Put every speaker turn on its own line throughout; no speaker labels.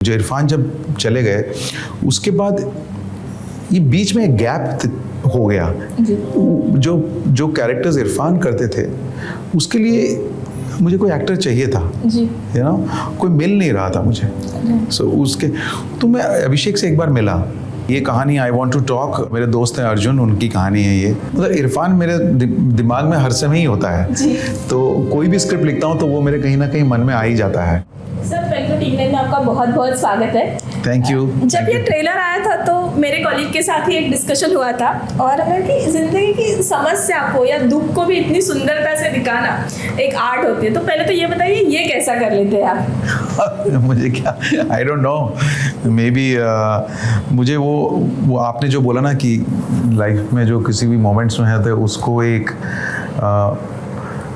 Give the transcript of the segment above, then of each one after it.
जो इरफान जब चले गए उसके बाद ये बीच में एक गैप हो गया। जो जो कैरेक्टर्स इरफान करते थे उसके लिए मुझे कोई एक्टर चाहिए था, यू नो, कोई मिल नहीं रहा था मुझे। सो उसके तो मैं अभिषेक से एक बार मिला। ये कहानी आई वॉन्ट टू टॉक, मेरे दोस्त हैं अर्जुन, उनकी कहानी है ये। मतलब इरफान मेरे दिमाग में हर समय ही होता है जी। तो कोई भी स्क्रिप्ट लिखता हूँ तो वो मेरे कहीं ना कहीं मन में आ ही जाता है।
सर पहले टीम में आपका बहुत बहुत स्वागत है।
Thank you.
जब ये ट्रेलर आया था तो मेरे कॉलीग के साथ ही एक डिस्कशन हुआ था और हमें कि जिंदगी की समस्या को या दुख को भी इतनी सुंदरता से दिखाना एक आर्ट होती है। तो पहले तो ये बताइए ये कैसा कर लेते हैं आप?
मुझे क्या, I don't know, may be मुझे वो आपने जो बोला ना कि लाइफ में जो किसी भी मोमेंट्स में है तो उसको एक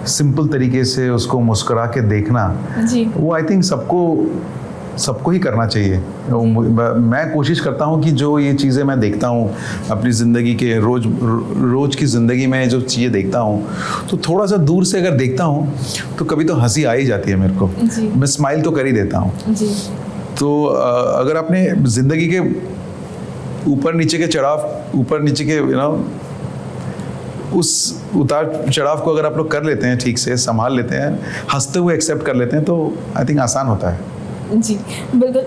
सिंपल तरीके से उसको मुस्कुरा के देखना जी। वो आई थिंक सबको ही करना चाहिए। मैं कोशिश करता हूँ कि जो ये चीज़ें मैं देखता हूँ अपनी ज़िंदगी के रोज की ज़िंदगी में जो चीज़ें देखता हूँ तो थोड़ा सा दूर से अगर देखता हूँ तो कभी तो हंसी आ ही जाती है मेरे को। मैं स्माइल तो कर ही देता हूँ। तो अगर आपने ज़िंदगी के ऊपर नीचे के यू नो उस उतार चढ़ाव को अगर आप लोग कर लेते हैं, ठीक से संभाल लेते हैं, हंसते हुए एक्सेप्ट कर लेते हैं तो आई थिंक आसान होता है।
जी बिल्कुल।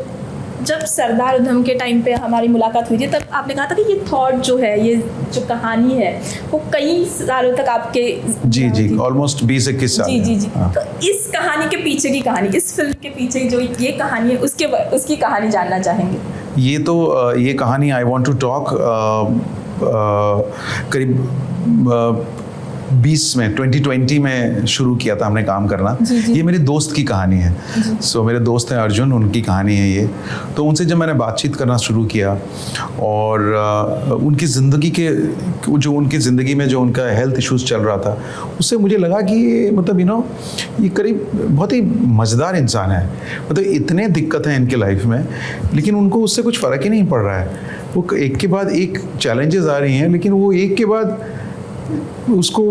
जब सरदार उधम के टाइम पे हमारी मुलाकात हुई थी तब आपने कहा था कि ये थॉट जो है, ये जो कहानी है वो कई सालों तक आपके
जी ऑलमोस्ट 20-21 साल।
जी। हाँ। तो इस कहानी के पीछे की कहानी, इस फिल्म के पीछे जो ये कहानी है उसकी कहानी जानना चाहेंगे।
ये कहानी आई वॉन्ट टू टॉक करीब 2020 में शुरू किया था हमने काम करना। जी। ये मेरे दोस्त की कहानी है। सो मेरे दोस्त हैं अर्जुन, उनकी कहानी है ये। तो उनसे जब मैंने बातचीत करना शुरू किया और उनकी ज़िंदगी में जो उनका हेल्थ इश्यूज चल रहा था उससे मुझे लगा कि ये मतलब ये करीब बहुत ही मज़ेदार इंसान है। मतलब इतने दिक्कत हैं इनके लाइफ में लेकिन उनको उससे कुछ फ़र्क ही नहीं पड़ रहा है। वो एक के बाद एक चैलेंजेस आ रही हैं लेकिन वो एक के बाद उसको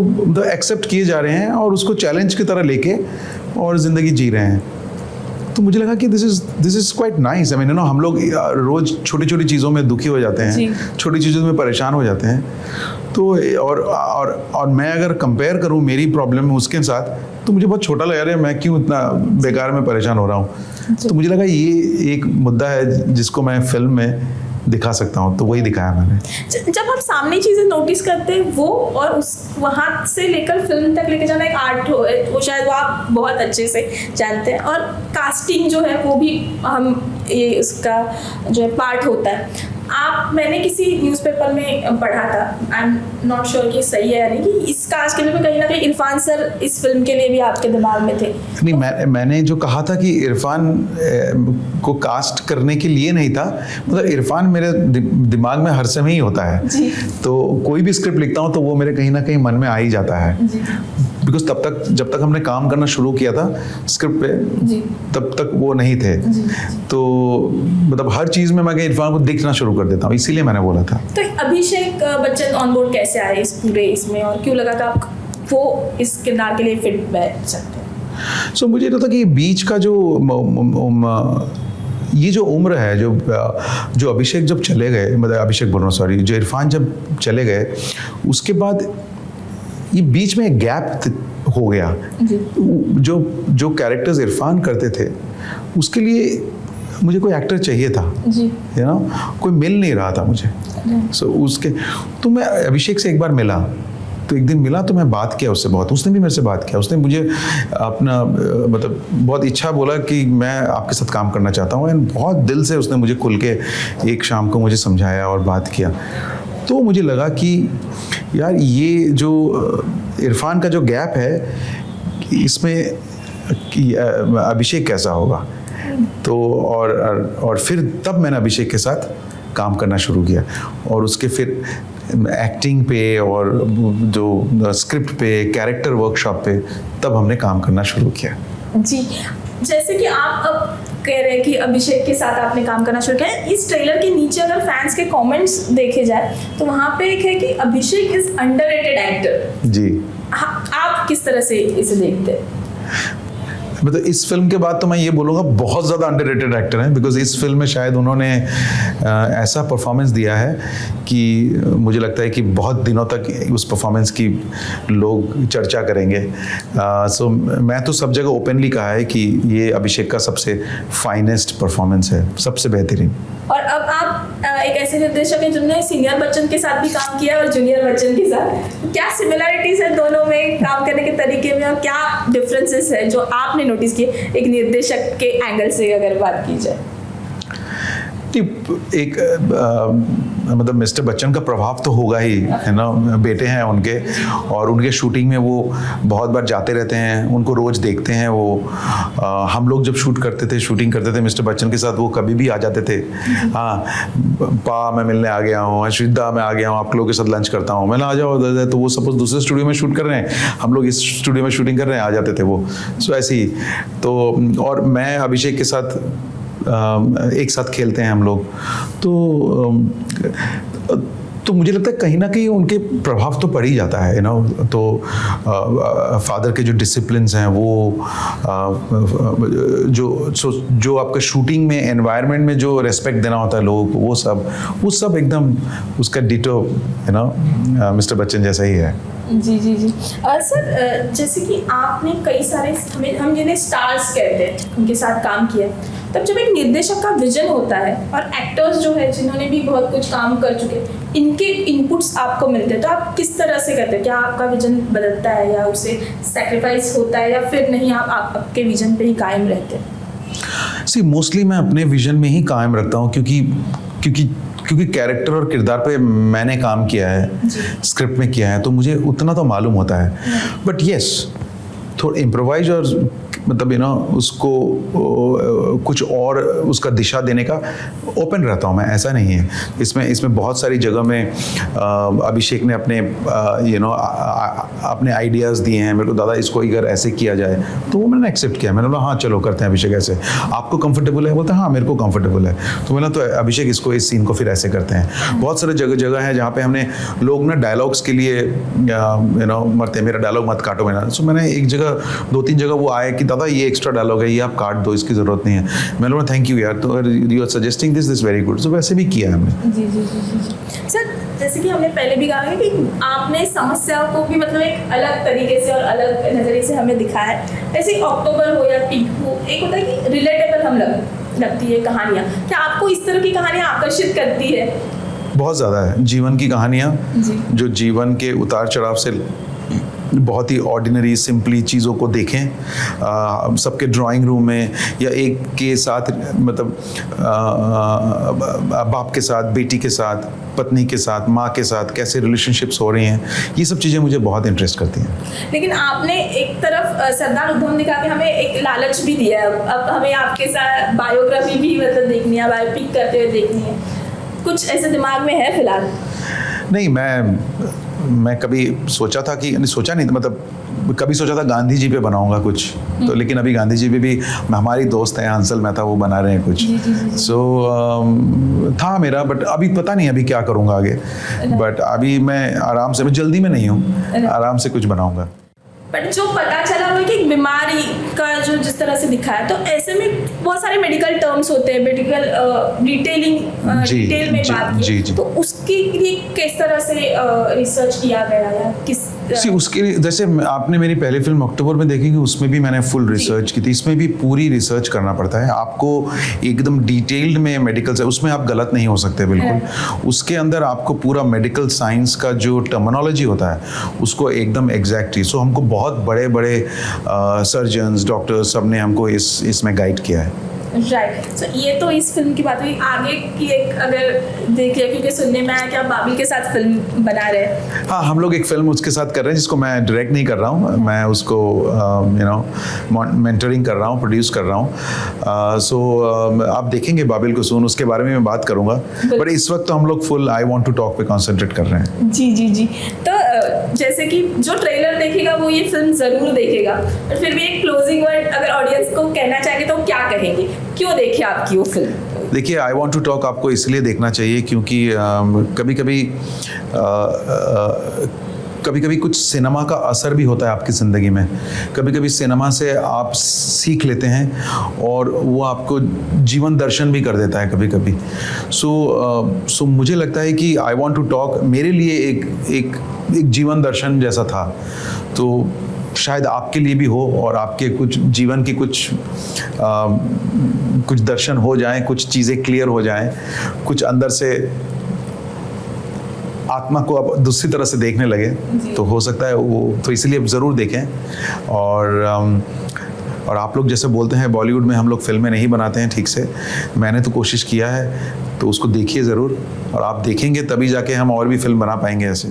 एक्सेप्ट किए जा रहे हैं और उसको चैलेंज की तरह लेके और ज़िंदगी जी रहे हैं। तो मुझे लगा कि this is quite nice. I mean you know, हम लोग रोज़ छोटी छोटी चीज़ों में दुखी हो जाते हैं, छोटी चीज़ों में परेशान हो जाते हैं। तो और मैं अगर कंपेयर करूँ मेरी प्रॉब्लम उसके साथ तो मुझे बहुत छोटा लगा, रहा है मैं क्यों इतना बेकार में परेशान हो रहा हूँ। तो मुझे लगा ये एक मुद्दा है जिसको मैं फिल्म में दिखा सकता हूँ, तो वही दिखाया मैंने।
जब हम सामने चीज़ें नोटिस करते हैं वो और उस वहाँ से लेकर फिल्म तक लेकर जाना एक आर्ट वो शायद वो आप बहुत अच्छे से जानते हैं। और कास्टिंग जो है वो भी ये उसका जो है पार्ट होता है। मैंने किसी न्यूज़पेपर में पढ़ा था, आई एम नॉट श्योर कि सही है या नहीं, कि इस कास्ट के लिए कहीं ना कहीं इरफान सर इस फिल्म के लिए भी आपके दिमाग में थे।
नहीं, मैंने जो कहा था कि इरफान को कास्ट करने के लिए नहीं था, मतलब इरफान मेरे दिमाग में हर समय ही होता है जी। तो कोई भी स्क्रिप्ट लिखता हूँ तो वो मेरे कहीं ना कहीं मन में आ ही जाता है जी। बिकॉज जब तक हमने काम करना शुरू किया था स्क्रिप्ट पे जी। तब तक वो नहीं थे जी। तो मतलब हर चीज़ में मैं इरफान को देखना शुरू कर देता हूँ, इसीलिए मैंने बोला था।
तो अभिषेक बच्चन ऑन बोर्ड कैसे आए इस पूरे इसमें और क्यों लगा था वो इस किरदार के लिए फिट बैठ सकते हैं?
सो मुझे तो था कि बीच का ये जो उम्र है जो अभिषेक जब चले गए, मतलब अभिषेक बोल रहा हूँ, सॉरी, जो इरफान जब चले गए उसके बाद ये बीच में एक गैप हो गया। जो कैरेक्टर्स इरफान करते थे उसके लिए मुझे कोई एक्टर चाहिए था, यू नो, कोई मिल नहीं रहा था मुझे। तो मैं अभिषेक से एक बार मिला, तो एक दिन मिला तो मैं बात किया उससे बहुत, उसने भी मेरे से बात किया। उसने मुझे अपना मतलब बहुत इच्छा बोला कि मैं आपके साथ काम करना चाहता हूँ, एंड बहुत दिल से उसने मुझे खुल के एक शाम को मुझे समझाया और बात किया। तो मुझे लगा कि यार ये जो इरफान का जो गैप है इसमें अभिषेक कैसा होगा। तो और फिर तब मैंने अभिषेक के साथ काम करना शुरू किया और उसके फिर एक्टिंग पे और जो स्क्रिप्ट पे, कैरेक्टर वर्कशॉप पे, तब हमने काम करना शुरू किया
जी। जैसे कि आप अब कह रहे हैं कि अभिषेक के साथ आपने काम करना शुरू किया, इस ट्रेलर के नीचे अगर फैंस के कमेंट्स देखे जाए तो वहाँ पे एक है कि अभिषेक इज अंडररेटेड एक्टर जी। आप किस तरह से इसे देखते हैं?
मतलब इस फिल्म के बाद तो मैं ये बोलूँगा बहुत ज़्यादा अंडररेटेड एक्टर हैं, बिकॉज इस फिल्म में शायद उन्होंने ऐसा परफॉर्मेंस दिया है कि मुझे लगता है कि बहुत दिनों तक उस परफॉर्मेंस की लोग चर्चा करेंगे। सो मैं तो सब जगह ओपनली कहा है कि ये अभिषेक का सबसे फाइनेस्ट परफॉर्मेंस है, सबसे बेहतरीन।
और अब आप एक ऐसे निर्देशक हैं जिन्होंने सीनियर बच्चन के साथ भी काम किया और जूनियर बच्चन के साथ, क्या सिमिलरिटीज है दोनों में काम करने के तरीके में, और क्या डिफरेंसेस है जो आपने नोटिस किए एक निर्देशक के एंगल से अगर बात की जाए?
एक मतलब मिस्टर बच्चन का प्रभाव तो होगा ही, है ना, बेटे हैं उनके, और उनके शूटिंग में वो बहुत बार जाते रहते हैं, उनको रोज़ देखते हैं वो। हम लोग जब शूटिंग करते थे मिस्टर बच्चन के साथ, वो कभी भी आ जाते थे। हाँ, पा मैं मिलने आ गया हूँ, अश्विदा मैं आ गया हूँ, आप लोगों के साथ लंच करता हूँ, मैंने आ जाओ। तो वो सपोज दूसरे स्टूडियो में शूट कर रहे हैं, हम लोग इस स्टूडियो में शूटिंग कर रहे हैं, आ जाते थे वो। सो ऐसे ही तो, और मैं अभिषेक के साथ एक साथ खेलते हैं हम लोग, तो मुझे लगता है कहीं ना कहीं उनके प्रभाव तो पड़ ही जाता है, तो फादर के जो डिसिप्लिन्स हैं वो, जो आपका शूटिंग में एनवायरनमेंट में जो रेस्पेक्ट देना होता है लोगों को, वो सब एकदम उसका डिटो, मिस्टर बच्चन जैसा ही है।
जी जी जी। सर, जैसे कि आपने कई सारे हम जिन्हें स्टार्स कहते हैं उनके साथ काम किया, तब जब एक निर्देशक का विजन होता है और एक्टर्स जो है जिन्होंने भी बहुत कुछ काम कर चुके, इनके इनपुट्स आपको मिलते हैं, तो आप किस तरह से करते हैं? क्या आपका विजन बदलता है या उससे सैक्रिफाइस होता है, या फिर नहीं आप आपके विजन पे ही कायम रहते हैं?
मोस्टली मैं अपने विजन में ही कायम रखता हूँ, क्योंकि कैरेक्टर और किरदार पे मैंने काम किया है, स्क्रिप्ट में किया है, तो मुझे उतना तो मालूम होता है। बट यस, थोड़ा इम्प्रोवाइज और मतलब उसको कुछ और उसका दिशा देने का ओपन रहता हूँ मैं, ऐसा नहीं है। इसमें बहुत सारी जगह में अभिषेक ने अपने आइडियाज़ दिए हैं मेरे को, दादा इसको अगर ऐसे किया जाए, तो वो मैंने एक्सेप्ट किया। मैंने बोला हाँ चलो करते हैं अभिषेक ऐसे, आपको कंफर्टेबल है? बोलते हैं हाँ मेरे को कंफर्टेबल है। तो मैंने तो अभिषेक इसको, इस सीन को फिर ऐसे करते हैं। बहुत सारे जगह है जहाँ पे हमने लोग ना डायलॉग्स के लिए मरते हैं, मेरा डायलॉग मत काटो। मैंने एक जगह 2-3 जगह वो आए कि दादा ये एक्स्ट्रा डायलॉग है, ये आप काट दो, इसकी ज़रूरत नहीं है। मैंने बोला थैंक यू यार, तो अगर you are suggesting this very good. तो वैसे भी किया हमने। जी जी जी
जी। सर, जैसे कि हमने पहले भी कहा है कि आपने समस्याओं को भी मतलब एक अलग तरीके से और अलग नज़रिए से हमें दिखाया है। ऐसे अक्टूबर हो या पीक हो, एक होता है कि रिलेटेबल हम लगती है कहानियाँ। क्या आपको इस तरह की कहानियाँ आकर्षित करती है?
बहुत ज़्यादा है, जीवन की कहानियाँ, जो जीवन के उतार चढ़ाव से बहुत ही ऑर्डिनरी सिंपली चीज़ों को देखें, सबके ड्राइंग रूम में या एक के साथ, मतलब बाप के साथ, बेटी के साथ, पत्नी के साथ, माँ के साथ कैसे रिलेशनशिप्स हो रही हैं, ये सब चीज़ें मुझे बहुत इंटरेस्ट करती हैं।
लेकिन आपने एक तरफ सरदार उधम दिखा के हमें एक लालच भी दिया है, अब हमें आपके साथ बायोग्राफी भी मतलब देखनी है, बायोपिक करते हुए देखनी है, कुछ ऐसे दिमाग में है फिलहाल?
नहीं, मैं कभी सोचा था कि, सोचा नहीं, मतलब कभी सोचा था गांधी जी पे बनाऊंगा कुछ, तो लेकिन अभी गांधी जी पे भी हमारी दोस्त हैं हंसल मेहता, वो बना रहे हैं कुछ। सो था मेरा, बट अभी पता नहीं अभी क्या करूंगा आगे। बट अभी मैं आराम से, मैं जल्दी में नहीं हूँ, आराम से कुछ बनाऊंगा।
बट जो पता चला वो कि बीमारी का जो जिस तरह से दिखाया, तो ऐसे में बहुत सारे मेडिकल टर्म्स होते हैं, मेडिकल डिटेल में बात की, तो उसके लिए किस तरह से रिसर्च किया गया है?
उसके लिए, जैसे आपने मेरी पहली फिल्म अक्टूबर में देखी कि उसमें भी मैंने फुल रिसर्च की थी, इसमें भी पूरी रिसर्च करना पड़ता है आपको, एकदम डिटेल्ड में मेडिकल से, उसमें आप गलत नहीं हो सकते बिल्कुल। उसके अंदर आपको पूरा मेडिकल साइंस का जो टर्मिनोलॉजी होता है उसको एकदम एग्जैक्टली, सो हमको बहुत बड़े बड़े सर्जन्स, डॉक्टर्स, सब ने हमको इसमें गाइड किया है।
राइट। सो ये तो इस फिल्म की बात हुई। आगे की एक अगर देखिए, क्योंकि सुनने में आया कि आप बाबिल के साथ फिल्म बना रहे हैं।
हाँ, हम लोग एक फिल्म उसके साथ कर रहे हैं जिसको मैं डायरेक्ट नहीं कर रहा हूँ, मैं उसको मेंटरिंग कर रहा हूँ, प्रोड्यूस कर रहा हूँ। सो आप देखेंगे बाबिल को सून, उसके बारे में मैं बात करूँगा, बट इस वक्त तो हम लोग full I want to talk पे कॉन्सेंट्रेट कर रहे हैं।
जी जी जी। तो जैसे कि जो ट्रेलर देखेगा वो ये फिल्म ज़रूर देखेगा, पर फिर भी एक क्लोजिंग वर्ड अगर ऑडियंस को कहना चाहेंगे तो क्या कहेंगे, क्यों देखे आपकी वो फिल्म?
देखिए, आई वॉन्ट टू टॉक आपको इसलिए देखना चाहिए क्योंकि कभी कभी कभी कभी कुछ सिनेमा का असर भी होता है आपकी ज़िंदगी में, कभी कभी सिनेमा से आप सीख लेते हैं और वो आपको जीवन दर्शन भी कर देता है कभी कभी। सो मुझे लगता है कि आई वॉन्ट टू टॉक मेरे लिए एक जीवन दर्शन जैसा था, तो शायद आपके लिए भी हो और आपके कुछ जीवन की कुछ दर्शन हो जाएं, कुछ चीज़ें क्लियर हो जाएं, कुछ अंदर से आत्मा को आप दूसरी तरह से देखने लगे, तो हो सकता है वो, तो इसलिए आप ज़रूर देखें। और आप लोग जैसे बोलते हैं बॉलीवुड में हम लोग फिल्में नहीं बनाते हैं ठीक से, मैंने तो कोशिश किया है, तो उसको देखिए ज़रूर, और आप देखेंगे तभी जाके हम और भी फिल्म बना पाएंगे ऐसे।